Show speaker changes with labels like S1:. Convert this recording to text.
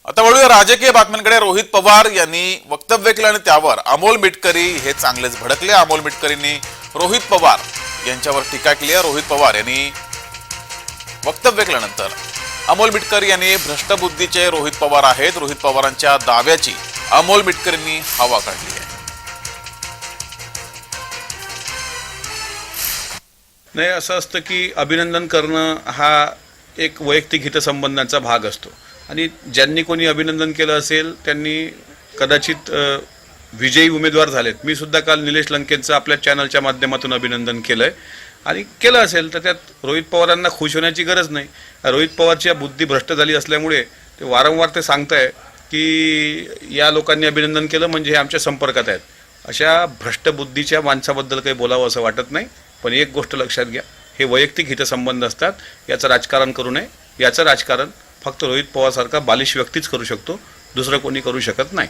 S1: आता वळूया राजकीय बातम्यांकडे। रोहित पवार यांनी वक्तव्य केलं आणि त्यावर अमोल मिटकरी हे चांगलेच भडकले। अमोल मिटकरींनी रोहित पवार यांच्यावर टीका केली आहे। रोहित पवार यांनी वक्तव्य केल्यानंतर अमोल मिटकरी यांनी भ्रष्टबुद्धीचे रोहित पवार आहेत, रोहित पवारांच्या दाव्याची अमोल मिटकरींनी हवा काढली आहे।
S2: नाही, असं असतं की अभिनंदन करणं हा एक वैयक्तिक हितसंबंधांचा भाग असतो आणि ज्यांनी कोणी अभिनंदन केलं असेल त्यांनी कदाचित विजयी उमेदवार झालेत। मी सुद्धा काल निलेश लंकेंचं आपल्या चॅनलच्या माध्यमातून अभिनंदन केलंय आणि केलं असेल तर त्यात रोहित पवारांना खुश होण्याची गरज नाही। रोहित पवारची बुद्धी भ्रष्ट झाली असल्यामुळे ते वारंवार ते सांगताय की या लोकांनी अभिनंदन केलं म्हणजे हे आमच्या संपर्कात आहेत। अशा भ्रष्ट बुद्धीच्या माणसाबद्दल काही बोलावं असं वाटत नाही। पण एक गोष्ट लक्षात घ्या, हे वैयक्तिक हितसंबंध असतात, याचं राजकारण करू नये। याचं राजकारण फक्त रोहित पवारसारखा बालिश व्यक्तीच करू शकतो, दुसरं कोणी करू शकत नाही।